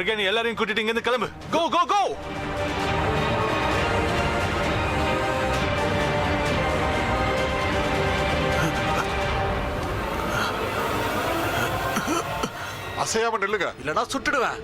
பிரக்யானி எல்லாரையும் கூட்டிட்டு இங்க இருந்து கிளம்பு. கோ கோ கோ. அசையாம நில்லுங்க, இல்லனா சுட்டுடுவேன்.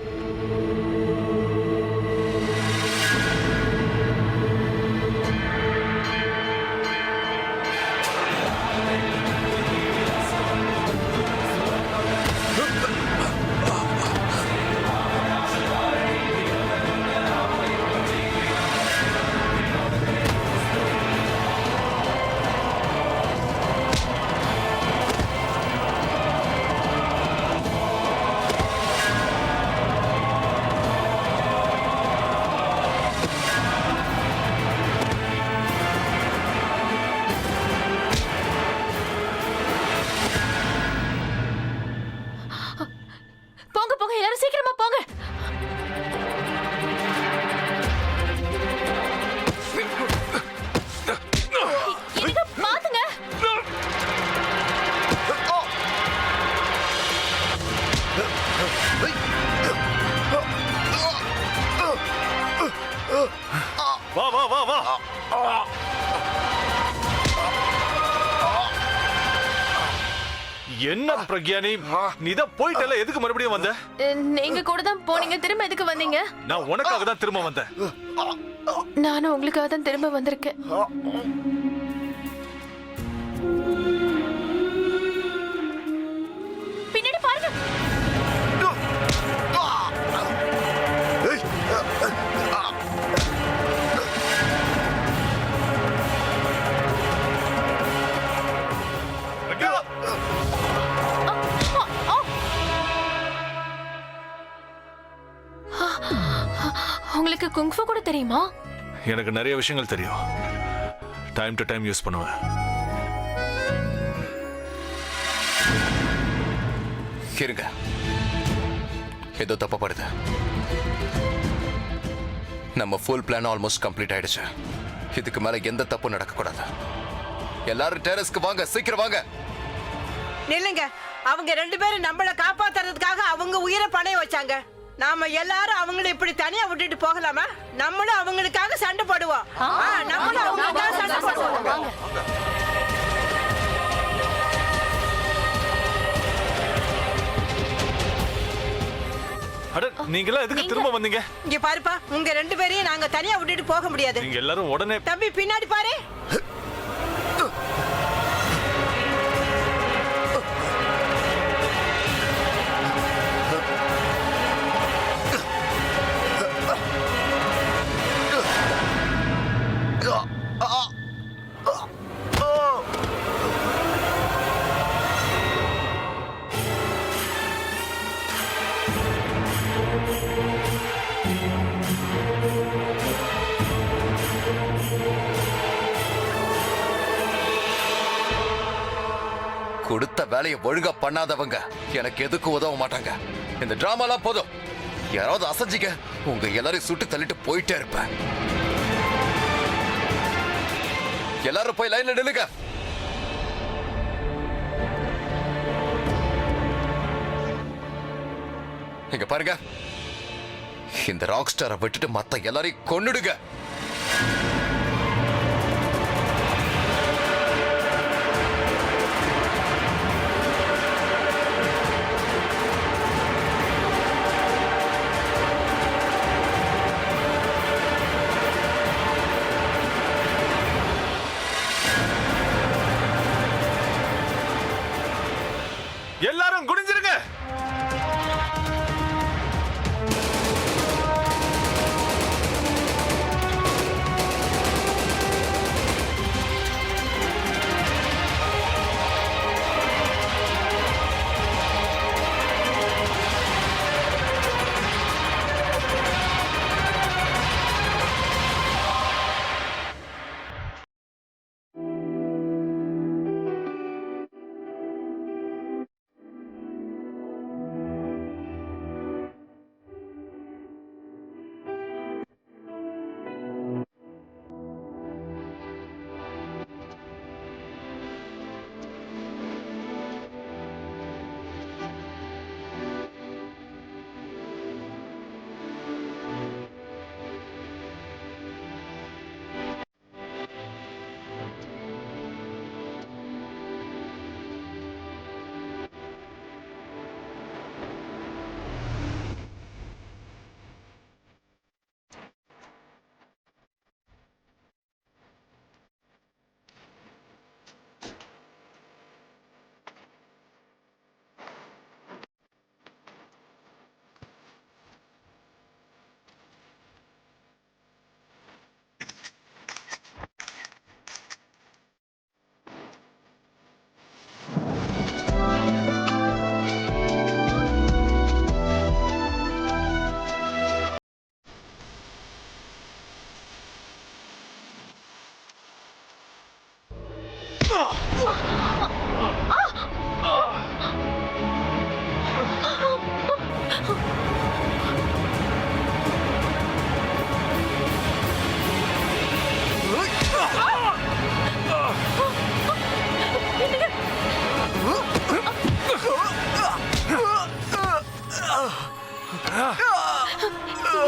போங்க போங்க, எல்லாரும் சீக்கிரமா போங்க. இங்க பாத்துங்க. வா வா வா வா. என்ன பிரக்யானி, நீ தான் போயிட்டல, எதுக்கு மறுபடியும் வந்த? நீங்க கூட தான் போனீங்க, திரும்ப எதுக்கு வந்தீங்க? நான் உனக்காக தான் திரும்ப வந்தேன். நானும் உங்களுக்காக தான் திரும்ப வந்திருக்கேன். பின்னாடி பாருங்க. பிரக்யா, உங்களுக்கு குங்ஃபு கூட தெரியுமா? எனக்கு நிறைய விஷயங்கள் தெரியும். டைம் டு டைம் யூஸ் பண்ணுவேன். இருங்க, ஏதோ தப்பப்படுது. நம்ம ஃபுல் பிளான் ஆல்மோஸ்ட் கம்ப்ளீட் ஆயிடுச்சு. இதுக்கு மேல எந்த தப்பு நடக்கக்கூடாது. எல்லாரும் டெரஸ்க்கு வாங்க, சீக்கிரம் வாங்க. நில்லுங்க. அவங்க 2 பேரும் நம்மள காப்பாத்துறதுக்காக அவங்க உயிரை பணைய வச்சாங்க. நாம எல்லாரும் அவங்களை இப்படி தனியா விட்டுட்டு போகலாமா? நம்மளும் அவங்களுக்காக சண்டை போடுவோம். நம்மளும் அவங்களுக்காக சண்டை போடுவோம். அட, நீங்க எல்லாம் எதுக்கு திரும்ப வந்தீங்க? இங்க பாருப்பா, உங்க 2 பேரையும் நாங்க தனியா விட்டுட்டு போக முடியாது. நீங்க எல்லாரும் உடனே. தம்பி பின்னாடி பாரு. கொடுத்த வேலையை ஒழுங்கா பண்ணாதவங்க எனக்கு எதுக்கு உதவ மாட்டாங்க. இந்த டிராமாலாம் போதும். யாராவது அசைஞ்சிக்க, உங்க எல்லாரையும் சுட்டு தள்ளிட்டு போயிட்டே இருப்பேன். எல்லாரும் போய் லைன்ல நில்லுங்க. இங்க பாருங்க, இந்த ராக் ஸ்டாரை விட்டுட்டு மத்த எல்லாரையும் கொன்னுடுங்க. எல்லாரும் குனிஞ்சிருங்க.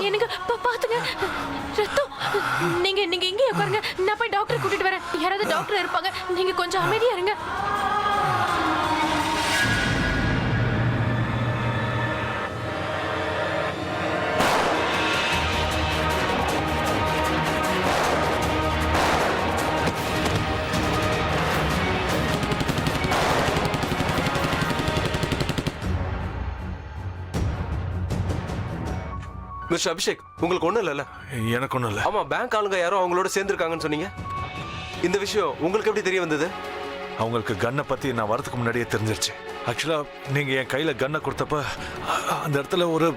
எனக்கு பாத்துங்க ரத்தம். நீங்க நீங்க இங்கே உட்காருங்க, நான் போய் டாக்டர் கூட்டிட்டு வரேன். யாராவது டாக்டர் இருப்பாங்க, நீங்க கொஞ்சம் அமைதியா இருங்க. மிஸ்டர் அபிஷேக், உங்களுக்கு ஒண்ணும் இல்லைல்ல? எனக்கு ஒன்றும் இல்லை. ஆமா, பேங்க் ஆளுங்க யாரோ அவங்களோட சேர்ந்துருக்காங்கன்னு சொன்னீங்க. இந்த விஷயம் உங்களுக்கு எப்படி தெரிய வந்தது? அவங்களுக்கு கன்னை பற்றி நான் வரதுக்கு முன்னாடியே தெரிஞ்சிருச்சு. ஆக்சுவலாக நீங்கள் என் கையில் கன்னை கொடுத்தப்ப அந்த இடத்துல ஒரு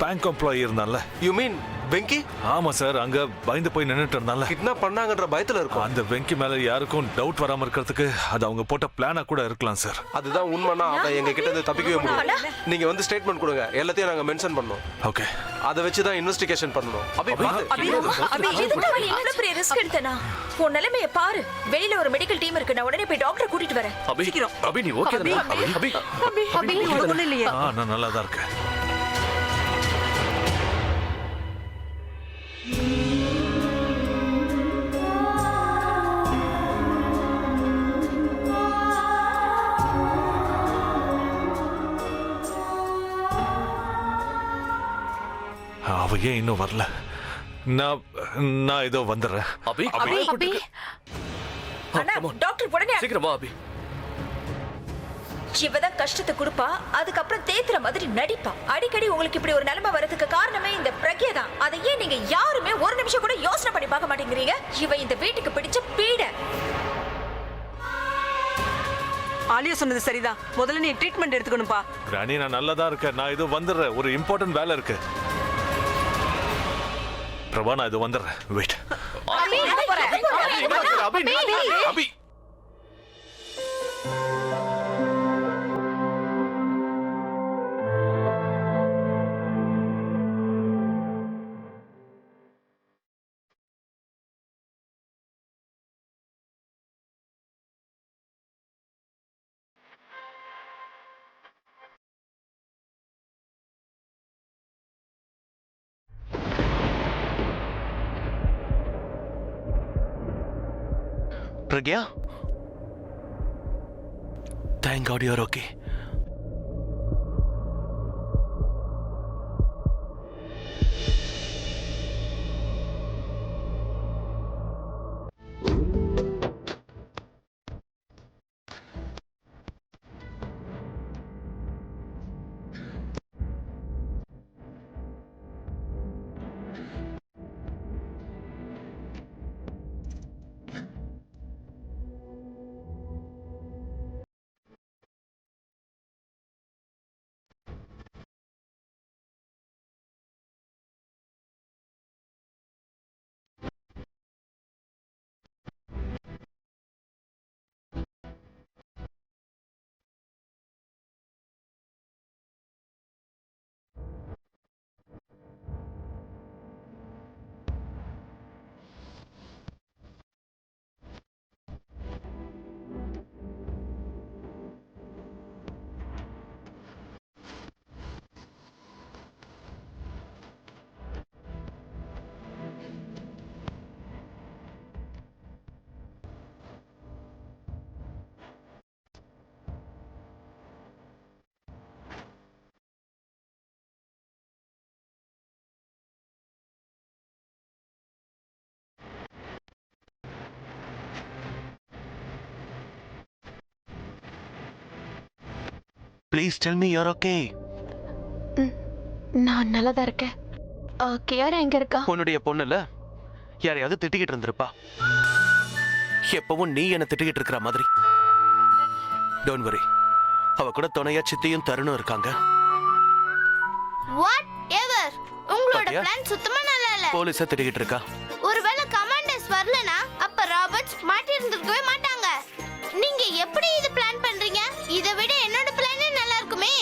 பேங்க் எம்ப்ளாயி இருந்தான்ல. You mean Venky? ஆமாம் சார், அங்கே பயந்து போய் நின்றுட்டு இருந்தான்ல. கிட்னாப் பண்ணாங்கன்ற பயத்துல இருக்கும். அந்த வெங்கி மேலே யாருக்கும் டவுட் வராமல் இருக்கிறதுக்கு அது அவங்க போட்ட பிளானாக கூட இருக்கலாம் சார். அதுதான் உண்மைனா அவன் எங்க கிட்ட இருந்து தப்பிக்கவே முடியும். நீங்க வந்து ஸ்டேட்மெண்ட் கொடுங்க, எல்லாத்தையும் நாங்க மென்ஷன் பண்ணோம். ஓகே, அதை வச்சு தான் இன்வெஸ்டிகேஷன் பண்ணணும். ரிஸ்க் எடுத்தனா உன் நிலைமைய பாரு. வெளியில ஒரு மெடிக்கல் டீம் இருக்கு, நான் உடனே போய் டாக்டர் கூட்டிட்டு வரேன். அபி நீ ஓகே ஒண்ணும் இல்லையே. நான் நல்லா தான் இருக்கேன். அவ ஏன் இன்னும் வரல? நான் இதோ வந்துடுறேன். அபி அபி அண்ணா, டாக்டர் உடனே சீக்கிரமா அபி. இவதான் கஷ்டத்தை கொடுப்பா, அதுக்கப்புறம் தேத்துற மாதிரி நடிப்பா. அடிக்கடி உங்களுக்கு இப்படி ஒரு நிலைமை வரதுக்கு காரணமே இந்த பிரக்யா தான். அதை ஏன் நீங்க யாருமே ஒரு நிமிஷம் கூட யோசனை பண்ணி பார்க்க மாட்டேங்கிறீங்க? இவ இந்த வீட்டுக்கு பிடிச்ச பீட. ஆலியா சொன்னது சரிதான். முதல்ல நீ ட்ரீட்மெண்ட் எடுத்துக்கணும்பா. ராணி, நான் நல்லா தான் இருக்கேன். நான் இதோ வந்துடுறேன். ஒரு இம்பார்ட்டன்ட் வேலை இருக்கு. பிரபா, நான் இதோ வந்துடுறேன். Wait. Abhi Pragya? Thank God you're okay. Please tell me you're okay. நான் நல்லா தான் இருக்கேன். கியாரா எங்க இருக்கா? உன்னுடைய பொண்ணுல யாரையாவது திட்டிக்கிட்டு இருந்திருப்பா. எப்பவும் நீ என்ன திட்டிக்கிட்டு இருக்கிற மாதிரி. டோன்ட் வரி, அவ கூட துணையா சித்தியும் தருணும் இருக்காங்க. வாட் எவர் உங்களோட பாத்தியா? பிளான் சுத்தமா நல்லா இல்ல. போலீஸ திட்டிக்கிட்டு இருக்கா. ஒருவேளை கமாண்டர்ஸ் வரலனா அப்ப ராபர்ட்ஸ் மாட்டி இருந்திருக்கவே மாட்டாங்க. நீங்க எப்படி இது பிளான் பண்றீங்க? இதை விட என்னோட பிளானே நல்லா இருக்குமே.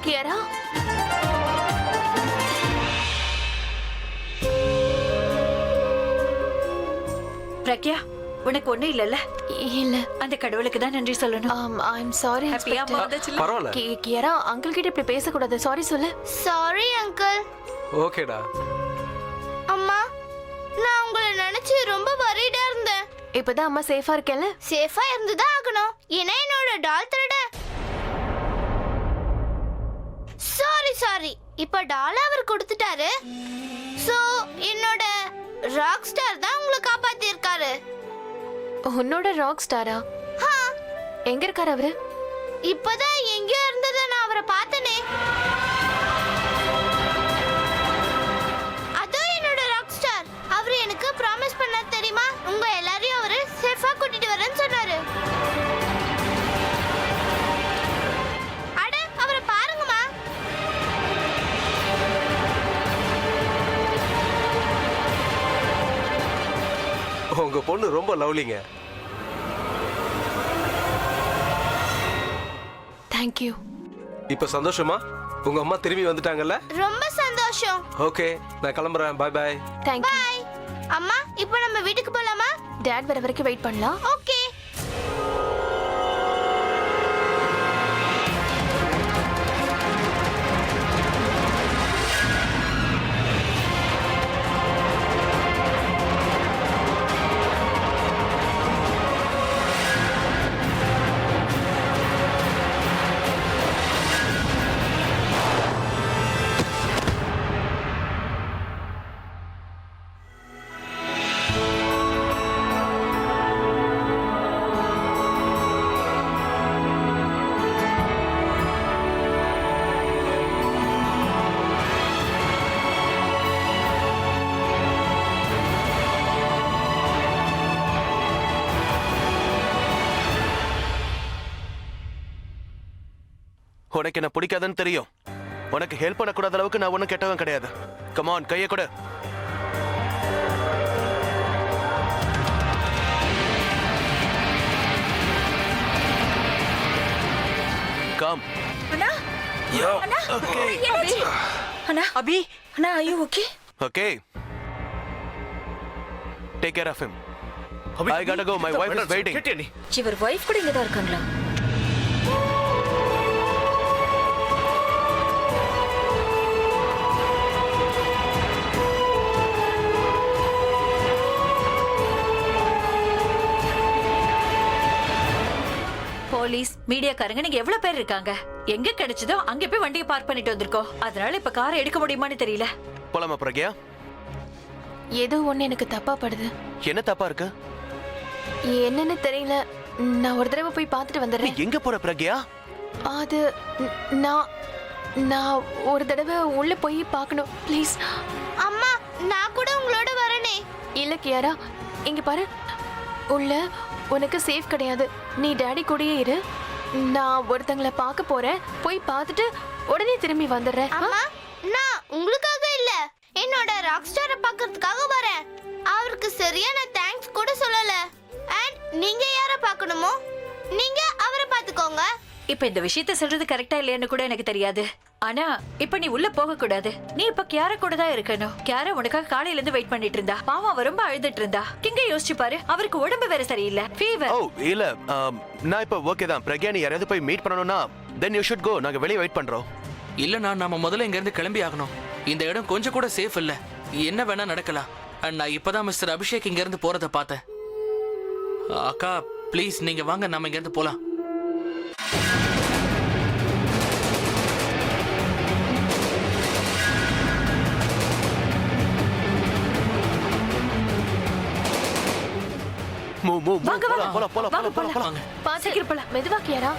கியாரா, பிரக்யா, உனக்கு ஒண்ணு இல்லல்ல? இல்ல. அந்த கடவுளுக்கு தான் நன்றி சொல்லணும். ஐ அம் சாரி. ஹாப்பியா வந்துச்சுல? பரவாயில்ல. கியாரா, அங்கிள் கிட்ட இப்படி பேசக்கூடாது. சாரி சொல்லு. Sorry uncle. ஓகேடா. நினைச்சு ரொம்ப வரிடா இருந்தேன். இப்பதான் அம்மா சேஃபா இருக்கேன்ல. சேஃபா இருந்துதான் ஆகணும். ஏன்னா என்னோட டால் திருட. சாரி. இப்ப டால் அவர் கொடுத்துட்டாரு. சோ என்னோட ராக் ஸ்டார் தான் உங்களை காப்பாத்தி இருக்காரு. உன்னோட ராக் ஸ்டாரா? எங்க இருக்காரு அவரு? இப்பதான் எங்கேயோ இருந்ததை நான் அவரை பார்த்தனே. அதோ என்னோட ராக் ஸ்டார். அவரு எனக்கு ப்ராமிஸ் பண்ணாரு தெரியுமா? உங்க எல்லாரையும் அவரு சேஃபா கூட்டிட்டு வரேன்னு சொன்னாரு. அட அவரை பாருங்கம்மா. உங்க பொண்ணு ரொம்ப லவ்லிங்க. தேங்க்யூ. இப்ப சந்தோஷமா? உங்க அம்மா திரும்பி வந்துட்டாங்கல்ல? ரொம்ப சந்தோஷம். ஓகே, நான் கிளம்புறேன். Bye bye. தேங்க்யூ. பாய். அம்மா இப்போ நம்ம வீட்டுக்கு போலாமா? டாட் வர வரைக்கும் வெயிட் பண்ணலாம். ஓகே. உனக்கு என்ன பிடிக்காதுன்னு தெரியும். உனக்கு ஹெல்ப் பண்ணக்கூடாத அளவுக்கு நான் ஒன்றும் கெட்டவன் கிடையாது. கமான், கையை கொடு. கம். அண்ணா அண்ணா என்னாச்சு? அண்ணா அபி, அண்ணா are you okay? Okay. Take care of him. I gotta go. My wife is waiting. இவர் வைஃப் கூட இங்க தான் இருக்காங்களா? போலீஸ் மீடியாக்காரங்க நீங்க எவ்வளவு பேர் இருக்காங்க? எங்க கிடைச்சதோ அங்க போய் வண்டியை பார்க் பண்ணிட்டு வந்திருக்கோம். அதனால இப்ப காரை எடுக்க முடியுமான்னு தெரியல. போலாமா பிரக்யா? ஏதோ ஒண்ணு எனக்கு தப்பா படுது. என்ன தப்பா இருக்கு? என்னன்னு தெரியல. நான் ஒரு தடவை போய் பார்த்துட்டு நீ வந்துடுறேன். எங்க போற பிரக்யா? அது நான் நான் ஒரு தடவை உள்ள போய் பார்க்கணும். ப்ளீஸ். அம்மா நான் கூட உங்களோட வரனே. இல்ல கியாரா, இங்க பாரு. உள்ள உனக்கு சேஃப் கிடையாது. நீ டாடி கூடயே இரு. நான் ஒருத்தங்களை பார்க்க போறேன். போய் பார்த்துட்டு உடனே திரும்பி வந்துடுறேன். அம்மா நான் உங்களுக்காக இல்ல, என்னோட ராக் ஸ்டாரை பார்க்கிறதுக்காக வரேன். அவருக்கு சரியான தேங்க்ஸ் கூட சொல்லல. அண்ட் நீங்க யார பார்க்கணுமோ நீங்க அவரை பார்த்துக்கோங்க. இப்ப இந்த விஷயத்த சொல்றது கரெக்டா இல்லையான்னு கூட எனக்கு தெரியாது. ஆனா இப்ப நீ உள்ள போக கூடாது. நீ இப்ப கியார கூட தான் இருக்கணும். கியார உனக்காக காலையில இருந்து வெயிட் பண்ணிட்டு இருந்தா. பாவம் அவ ரொம்ப அழுதுட்டு இருந்தா. கிங்க யோசிச்சு பாரு, அவருக்கு உடம்பு வேற சரியில்லை, ஃபீவர். ஓ இல்ல, நான் இப்ப ஓகே தான். பிரக்யா நீ யாரையாவது போய் மீட் பண்ணணும்னா தென் யூ ஷுட் கோ. நாங்க வெளியே வெயிட் பண்றோம். இல்லண்ணா, நாம முதல்ல இங்க இருந்து கிளம்பி ஆகணும். இந்த இடம் கொஞ்சம் கூட சேஃப் இல்ல. என்ன வேணா நடக்கலாம். நான் இப்பதான் மிஸ்டர் அபிஷேக் இங்க இருந்து போறத பார்த்தேன். அக்கா ப்ளீஸ் நீங்க வாங்க, நாம இங்க இருந்து போலாம். வாங்க வாங்க போலாம் போலாம் வாங்க போலாம் போலாம். போலாம். பாத்துக்கிறேன் போல. மெதுவா கியாரா.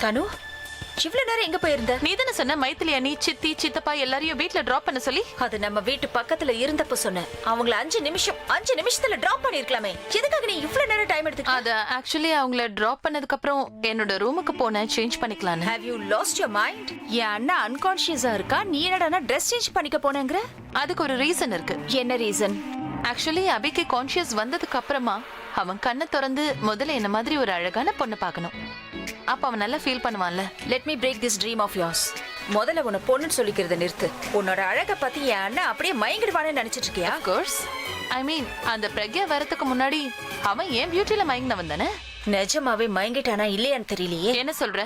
தனு இவ்வளவு நேரம் எங்க போயிருந்த? நீ தானே சொன்ன மைத்திலி அண்ணி, சித்தி, சித்தப்பா எல்லாரையும் வீட்ல டிராப் பண்ண சொல்லி. அது நம்ம வீட்டு பக்கத்துல இருந்தப்ப சொன்னேன். அவங்கள 5 நிமிஷத்துல டிராப் பண்ணிருக்கலாமே. எதுக்காக நீ இவ்வளவு நேரம் டைம் எடுத்துக்க? அது ஆக்சுவலி அவங்கள டிராப் பண்ணதுக்கு அப்புறம் என்னோட ரூமுக்கு போனேன் சேஞ்ச் பண்ணிக்கலான்னு. Have you lost your mind? என் அண்ணா அன்கான்ஷியஸா இருக்கா, நீ என்னடா Dress சேஞ்ச் பண்ணிக்க போனேங்கற? அதுக்கு ஒரு ரீசன் இருக்கு. என்ன ரீசன்? ஆக்சுவலி அபிக்கு கான்ஷியஸ் வந்ததுக்கு அப்புறமா அவன் கண்ணை திறந்து முதல்ல என்ன மாதிரி ஒரு அழகான பொண்ணு பார்க்கணும். அப்ப அவன் நல்லா feel பண்ணுவான்ல. Let me break this dream of yours. முதல்ல உன்னை பொண்ணுன்னு சொல்லிக்கிறத நிறுத்து. உன்னோட அழகை பத்தி என் அண்ணன் அப்படியே மயங்கிடுவான்னு நினைச்சிட்டு இருக்கியா? கோர்ஸ் ஐ மீன் அந்த பிரக்யா வரதுக்கு முன்னாடி அவன் ஏன் பியூட்டில மயங்கினவன் தானே? நிஜமாவே மயங்கிட்டானா இல்லையான்னு தெரியலையே. என்ன சொல்ற?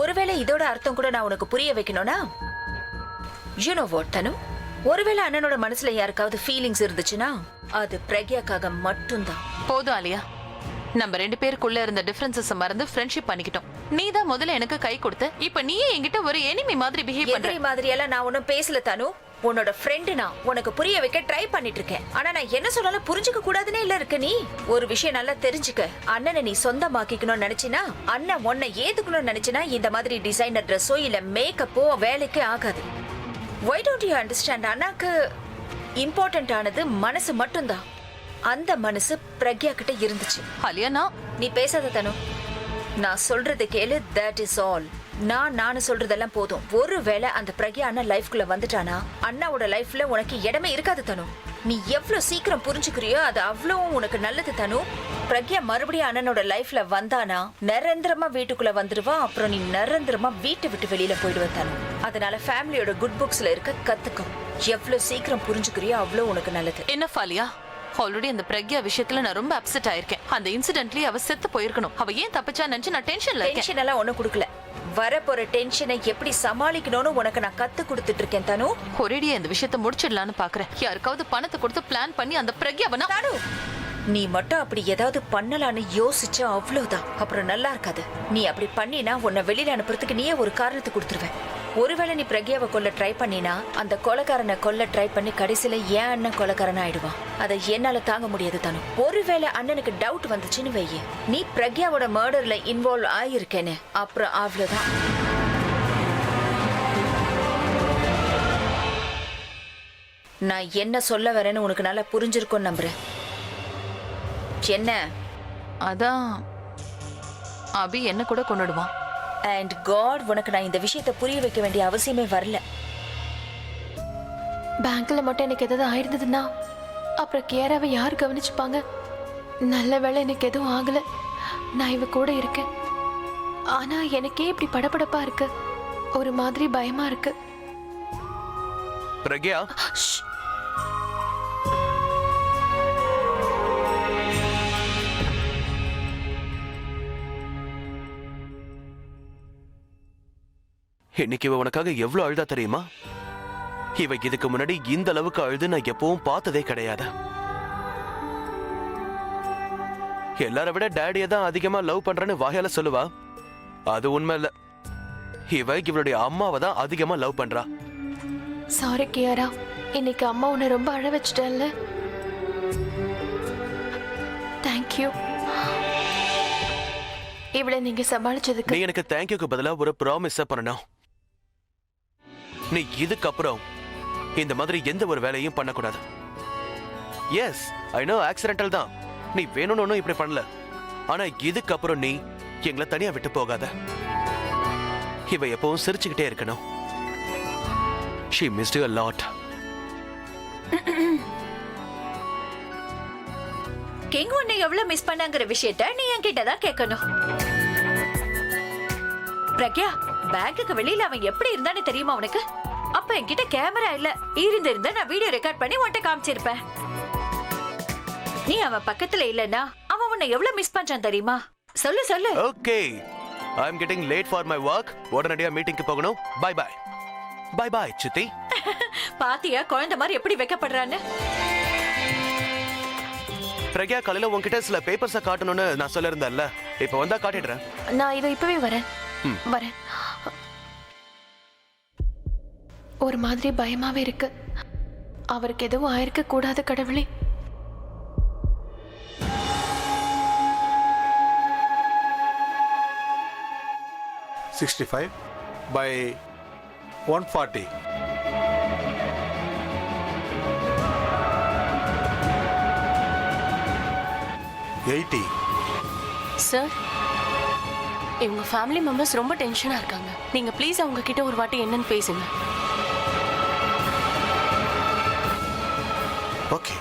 ஒருவேளை இதோட அர்த்தம் கூட நான் உனக்கு புரிய வைக்கணும்னா, யூ நோ வாட் தனு, ஒருவேளை அண்ணனோட மனசுல யாருக்காவது ஃபீலிங்ஸ் இருந்துச்சுன்னா அது பிரக்யாக்காக மட்டும்தான். போதும் ஆலியா, நம்ம 2 பேருக்குள்ள இருந்த டிஃபரன்சஸ் மறந்து ஃப்ரெண்ட்ஷிப் பண்ணிக்கிட்டோம். நீ தான் முதல்ல எனக்கு கை கொடுத்த, இப்ப நீயே என்கிட்ட ஒரு எனிமி மாதிரி பிஹேவ் பண்ற. எதிரி மாதிரி எல்லாம் நான் ஒன்னும் பேசல தனு. உன்னோட ஃப்ரெண்டு நான் உனக்கு புரிய வைக்க ட்ரை பண்ணிட்டு இருக்கேன். ஆனா நான் என்ன சொன்னாலும் புரிஞ்சுக்க கூடாதுன்னே இல்ல இருக்க. நீ ஒரு விஷயம் நல்லா தெரிஞ்சுக்க. அண்ணனை நீ சொந்தமாக்கிக்கணும்னு நினைச்சினா, அண்ணன் உன்னை ஏத்துக்கணும்னு நினைச்சினா, இந்த மாதிரி டிசைனர் ட்ரெஸ்ஸோ இல்ல மேக்கப்போ வேலைக்கு ஆகாது. Why don't you understand? அண்ணாக்கு இம்பார்ட்டன்ட் ஆனது மனசு மட்டும்தான். அந்த மனசு பிரக்யா கிட்ட இருந்துச்சு. ஆலியா நீ பேசாத தனு, நான் சொல்றது கேளு. That is all. நானு சொல்றதெல்லாம் போதும். ஒருவேளை அந்த பிரக்யா அண்ணா லைஃப்குள்ள வந்துட்டானா அண்ணாவோட லைஃப்ல உனக்கு இடமே இருக்காது தனு. நீ எவ்வளவு சீக்கிரம் புரிஞ்சுக்கிறியோ அது அவ்வளவும் உனக்கு நல்லது தனு. பிரக்யா மறுபடியும் அண்ணனோட லைஃப்ல வந்தானா நிரந்தரமா வீட்டுக்குள்ள வந்துடுவா. அப்புறம் நீ நிரந்தரமா வீட்டை விட்டு வெளியில போயிடுவ தனு. அதனால ஃபேமிலியோட குட் புக்ஸ்ல இருக்க கத்துக்கும். எவ்வளவு சீக்கிரம் புரிஞ்சுக்கிறியோ அவ்வளவு உனக்கு நல்லது. என்ன ஃபாலியா, ஆல்ரெடி அந்த பிரக்யா விஷயத்துல நான் ரொம்ப அப்செட் ஆயிருக்கேன். அந்த இன்சிடென்ட்லயே அவ செத்து போயிருக்கணும். அவ ஏன் தப்பிச்சா நினைச்சு நான் டென்ஷன்ல இருக்கேன். டென்ஷன் எல்லாம் ஒண்ணு கொடுக்கல. வரப்போற டென்ஷனை எப்படி சமாளிக்கணும்னு உனக்கு நான் கத்து கொடுத்துட்டு இருக்கேன் தனு. ஒரேடியா இந்த விஷயத்தை முடிச்சிடலான்னு பாக்குறேன். யாருக்காவது பணத்தை கொடுத்து பிளான் பண்ணி அந்த பிரக்யாவனா. தனு, நீ மட்டும் அப்படி ஏதாவது பண்ணலான்னு யோசிச்சா அவ்வளவுதான். அப்புறம் நல்லா இருக்காது. நீ அப்படி பண்ணினா உன்னை வெளியில அனுப்புறதுக்கு நீயே ஒரு காரணத்தை கொடுத்துருவேன். ஒருவேளை நீ பிரக்யாவை கொல்ல ட்ரை பண்ணினா அந்த கொலைக்காரனை கொல்ல ட்ரை பண்ணி கடைசியில ஏன் அண்ணன் கொலைக்காரன் ஆயிடுவான். அதை என்னால தாங்க முடியாது தனு. ஒருவேளை அண்ணனுக்கு டவுட் வந்துச்சுன்னு வையே, நீ பிரக்யாவோட மர்டர்ல இன்வால்வ் ஆயிருக்கேன்னு, அப்புறம் அவ்வளவுதான். நான் என்ன சொல்ல வரேன்னு உனக்கு நல்லா புரிஞ்சிருக்கும்னு நம்புறேன். என்ன? அதான் அபி என்ன கூட கொண்டுடுவான். அண்ட் காட், உனக்கு நான் இந்த விஷயத்தை புரிய வைக்க வேண்டிய அவசியமே வரல. பேங்க்ல மட்டும் எனக்கு எதாவது ஆயிருந்ததுன்னா அப்புறம் கேராவை யார் கவனிச்சுப்பாங்க? நல்ல வேளை எனக்கு எதுவும் ஆகல. நான் இவ கூட இருக்கேன். ஆனா எனக்கே இப்படி படபடப்பா இருக்கு. ஒரு மாதிரி பயமா இருக்கு. பிரக்யா, இன்னைக்கு இவ உனக்காக எவ்வளவு அழுதா தெரியுமா? இவ இதுக்கு முன்னாடி இந்த அளவுக்கு அழுது நான் எப்பவும் பார்த்ததே கிடையாது. எல்லார விட டேடியை தான் அதிகமா லவ் பண்றேன்னு வாயால சொல்லுவா. அது உண்மை இல்ல. இவ இவளுடைய அம்மாவை தான் அதிகமா லவ் பண்றா. சாரி கியாரா, இன்னைக்கு அம்மா உன்னை ரொம்ப அழ வச்சிட்டேன்ல. தேங்க்யூ. இவளை நீங்க சமாளிச்சதுக்கு. நீ எனக்கு தேங்க்யூக்கு பதிலா ஒரு ப்ராமிஸ் பண்ணணும். நீ இதுக்கப்புறம் இந்த மாதிரி எந்த ஒரு வேலையும் பண்ணக்கூடாது. எஸ், ஐ நோ ஆக்சிடென்டல் தான். நீ வேணும்னு ஒன்னும் இப்படி பண்ணல. ஆனா இதுக்கப்புறம் நீ எங்களை தனியா விட்டு போகாத. இவ எப்பவும் சிரிச்சுக்கிட்டே இருக்கணும். She missed you a lot. King உன்னை எவ்வளவு மிஸ் பண்ணாங்கிற விஷயத்த நீ என்கிட்ட தான் கேட்கணும். பிரக்யா, பேங்குக்கு வெளியில அவன் எப்படி இருந்தான்னு தெரியுமா உனக்கு? அப்ப என்கிட்ட கேமரா இல்ல. இருந்திருந்தா நான் வீடியோ ரெக்கார்ட் பண்ணி உன்கிட்ட காமிச்சிருப்பேன். நீ அவன் பக்கத்துல இல்லனா அவன் உன்னை எவ்வளவு மிஸ் பண்றான் தெரியுமா? சொல்லு சொல்லு. Okay, I'm getting late for my work. உடனடியா மீட்டிங்க்கு போகணும். By by. பை பை சித்தி. பாத்தியா குழந்தை மாதிரி எப்படி வெக்கப்படுறான்னு? பிரக்யா, காலையில உன்கிட்ட சில பேப்பர்ஸை காட்டணும்னு நான் சொல்லிருந்தேன்ல. இப்ப வந்தா காட்டிடுறேன். நான் இதை இப்பவே வரேன். ஒரு மாதிரி பயமாவே இருக்கு. அவருக்கு எதுவும் ஆயிருக்க கூடாது கடவுளே. by 140. சார், இவங்க ஃபேமிலி மெம்பர்ஸ் ரொம்ப டென்ஷனா இருக்காங்க. நீங்க ப்ளீஸ் அவங்க கிட்ட ஒரு வாட்டி என்னன்னு பேசுங்க. Okay.